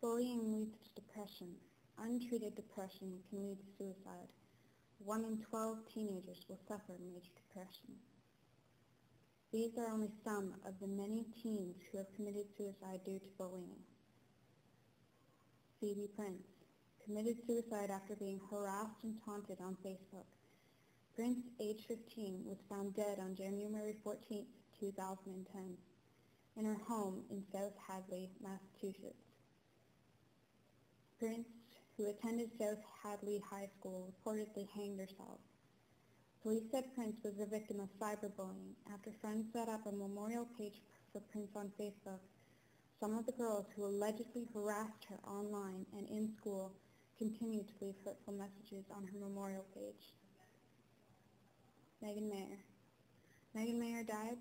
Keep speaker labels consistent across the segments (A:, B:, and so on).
A: Bullying leads to depression. Untreated depression can lead to suicide. 1 in 12 teenagers will suffer major depression. These are only some of the many teens who have committed suicide due to bullying. Phoebe Prince committed suicide after being harassed and taunted on Facebook. Prince, age 15, was found dead on January 14, 2010, in her home in South Hadley, Massachusetts. Prince, who attended South Hadley High School, reportedly hanged herself. Police said Prince was a victim of cyberbullying after friends set up a memorial page for Prince on Facebook. Some of the girls who allegedly harassed her online and in school continued to leave hurtful messages on her memorial page. Megan Mayer. Megan Mayer died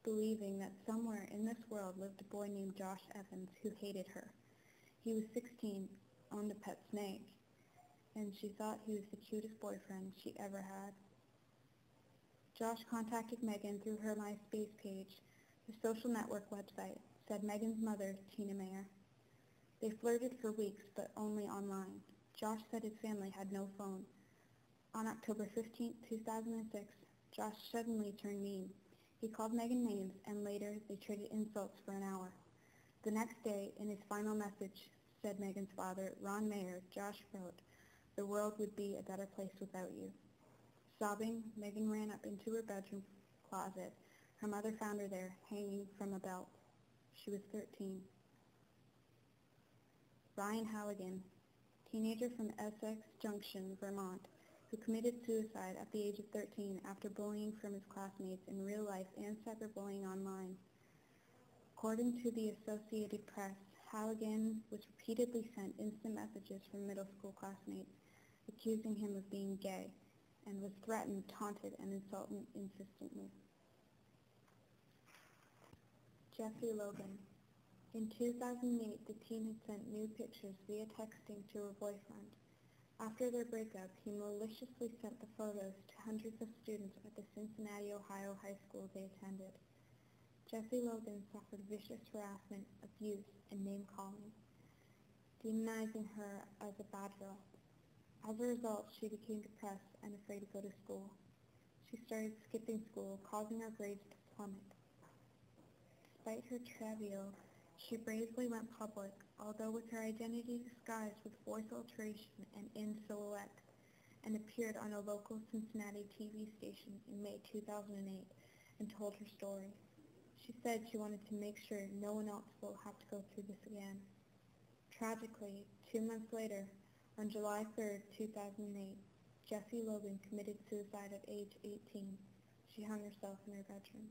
A: believing that somewhere in this world lived a boy named Josh Evans who hated her. He was 16, owned a pet snake, and she thought he was the cutest boyfriend she ever had. Josh contacted Megan through her MySpace page, the social network website, said Megan's mother, Tina Mayer. They flirted for weeks, but only online. Josh said his family had no phone. On October 15, 2006, Josh suddenly turned mean. He called Megan names, and later they traded insults for an hour. The next day, in his final message, said Megan's father, Ron Mayer, Josh wrote, "The world would be a better place without you." Sobbing, Megan ran up into her bedroom closet. Her mother found her there, hanging from a belt. She was 13. Ryan Halligan, teenager from Essex Junction, Vermont, who committed suicide at the age of 13 after bullying from his classmates in real life and cyberbullying online. According to the Associated Press, Halligan was repeatedly sent instant messages from middle school classmates accusing him of being gay and was threatened, taunted, and insulted insistently. Jessie Logan. In 2008, the teen had sent nude pictures via texting to her boyfriend. After their breakup, he maliciously sent the photos to hundreds of students at the Cincinnati, Ohio high school they attended. Jessie Logan suffered vicious harassment, abuse, and name-calling, demonizing her as a bad girl. As a result, she became depressed and afraid to go to school. She started skipping school, causing her grades to plummet. Despite her travail, she bravely went public, although with her identity disguised with voice alteration and in silhouette, and appeared on a local Cincinnati TV station in May 2008 and told her story. She said she wanted to make sure no one else will have to go through this again. Tragically, 2 months later, on July 3, 2008, Jessie Logan committed suicide at age 18. She hung herself in her bedroom.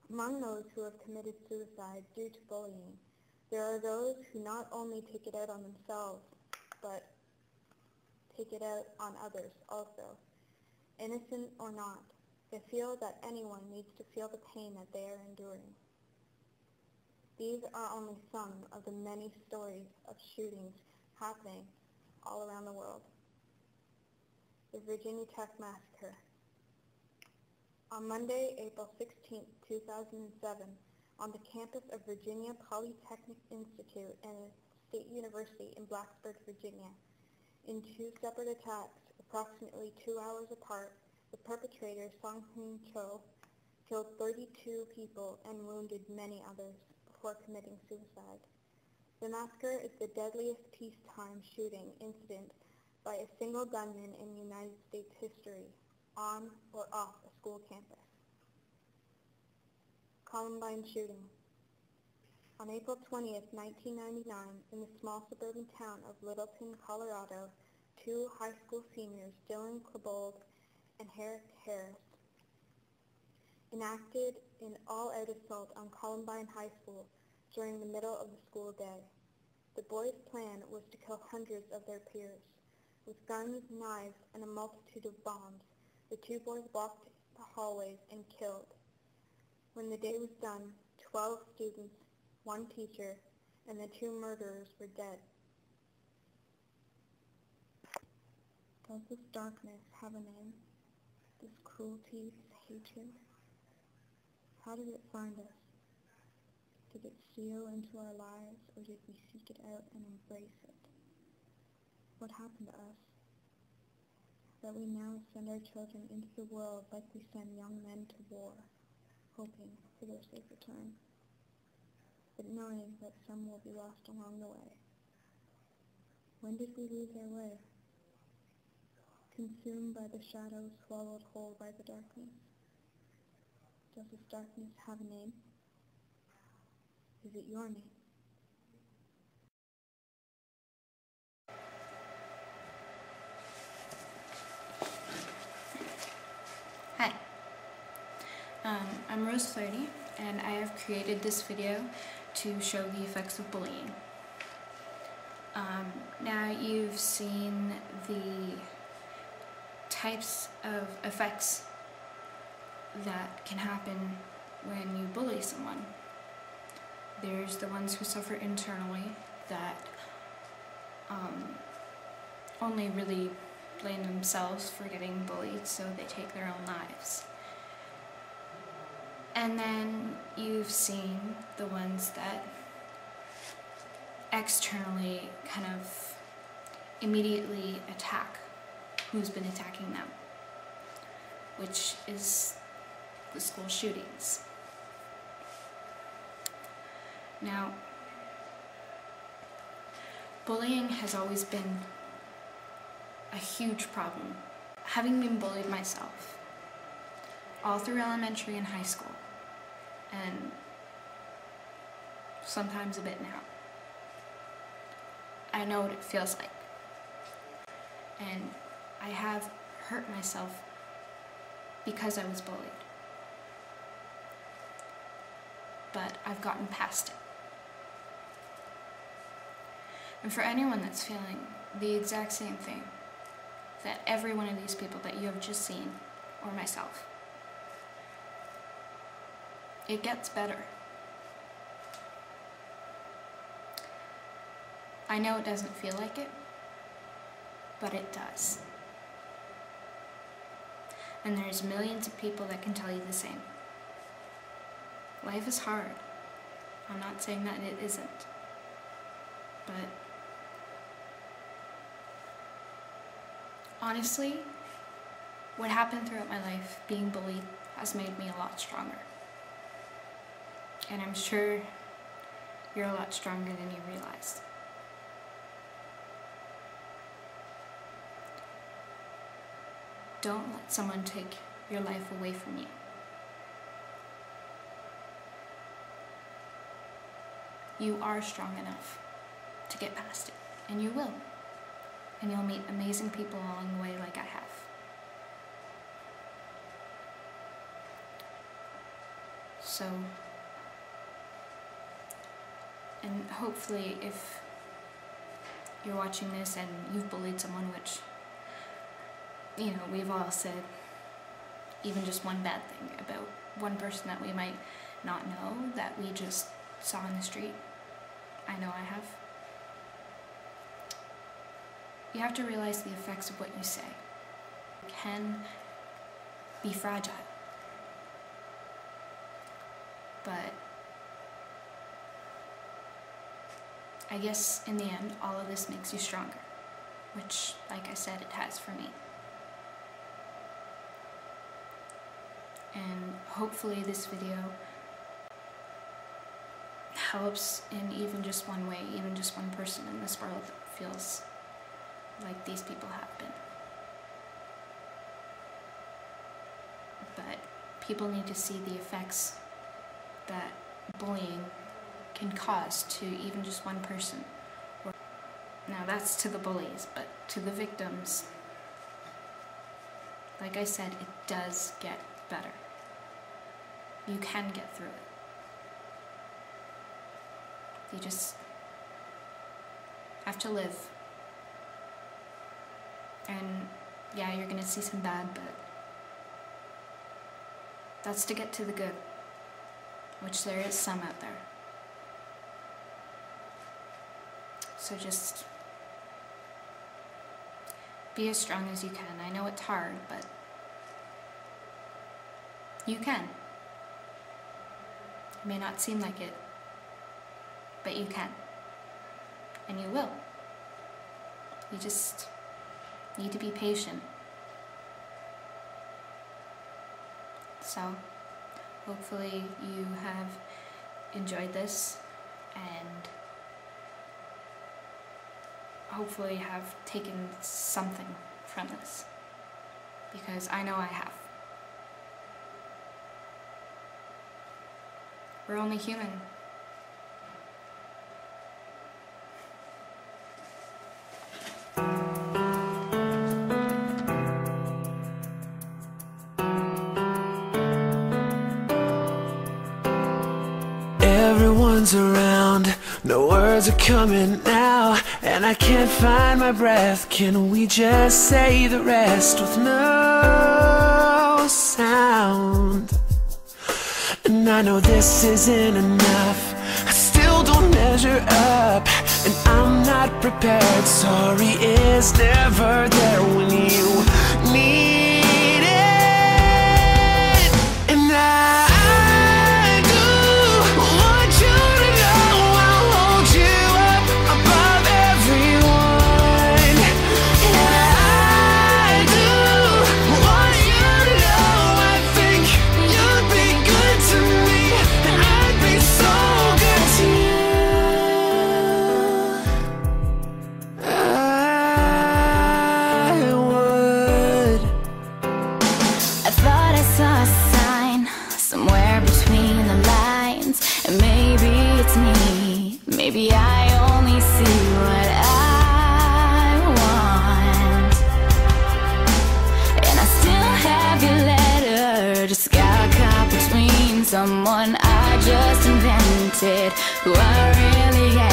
A: Among those who have committed suicide due to bullying, there are those who not only take it out on themselves, but take it out on others also. Innocent or not, they feel that anyone needs to feel the pain that they are enduring. These are only some of the many stories of shootings happening all around the world. The Virginia Tech Massacre. On Monday, April 16, 2007, on the campus of Virginia Polytechnic Institute and State University in Blacksburg, Virginia, in 2 separate attacks, approximately 2 hours apart, the perpetrator, Song Hoon Cho, killed 32 people and wounded many others before committing suicide. The massacre is the deadliest peacetime shooting incident by a single gunman in United States history, on or off a school campus. Columbine shooting. On April 20, 1999, in the small suburban town of Littleton, Colorado, 2 high school seniors, Dylan Klebold and Herrick Harris, enacted an all-out assault on Columbine High School during the middle of the school day. The boys' plan was to kill hundreds of their peers. With guns, knives, and a multitude of bombs, the 2 boys walked the hallways and killed. When the day was done, 12 students, 1 teacher, and the 2 murderers were dead. Does this darkness have a name? This cruelty, this hatred? How did it find us? Did it steal into our lives, or did we seek it out and embrace it? What happened to us? That we now send our children into the world like we send young men to war, hoping for their safe return, but knowing that some will be lost along the way. When did we lose our way? Consumed by the shadow, swallowed whole by the darkness. Does this darkness have a name? Is it your name?
B: Hi, I'm Rose Flaherty, and I have created this video to show the effects of bullying. Now you've seen the types of effects that can happen when you bully someone. There's the ones who suffer internally that only really blame themselves for getting bullied, so they take their own lives. And then you've seen the ones that externally kind of immediately attack who's been attacking them, which is the school shootings. Now, bullying has always been a huge problem. Having been bullied myself, all through elementary and high school, and sometimes a bit now, I know what it feels like. And I have hurt myself because I was bullied. But I've gotten past it. And for anyone that's feeling the exact same thing, that every one of these people that you have just seen, or myself, it gets better. I know it doesn't feel like it, but it does. And there's millions of people that can tell you the same. Life is hard. I'm not saying that it isn't. But honestly, what happened throughout my life, being bullied, has made me a lot stronger. And I'm sure you're a lot stronger than you realized. Don't let someone take your life away from you. You are strong enough to get past it, and you will. And you'll meet amazing people along the way like I have. So, and hopefully if you're watching this and you've bullied someone, which, you know, we've all said even just one bad thing about one person that we might not know that we just saw in the street. I know I have. You have to realize the effects of what you say. It can be fragile. But I guess in the end, all of this makes you stronger, which, like I said, it has for me. And hopefully this video helps in even just one way, even just one person in this world that feels like these people have been. But people need to see the effects that bullying can cause to even just one person. Now that's to the bullies, but to the victims, like I said, it does get better. You can get through it. You just have to live. And yeah, you're gonna see some bad, but that's to get to the good, which there is some out there. So just be as strong as you can. I know it's hard, but you can. It may not seem like it but you can. And you will. You just need to be patient. So, hopefully you have enjoyed this, and hopefully have taken something from this, because I know I have. We're only human.
C: Everyone's around, no words are coming now, and I can't find my breath. Can we just say the rest with no sound? And I know this isn't enough, I still don't measure up, and I'm not prepared. Sorry is never there when you need it. And I do want you to know I'll hold you up above everyone. And I do want you to know I think you'd be good to me, and I'd be so good to you. I would.
D: I thought I saw a sign somewhere between the lines, and maybe it's me, maybe I only see what I want. And I still have your letter, just got caught between someone I just invented, who I really am.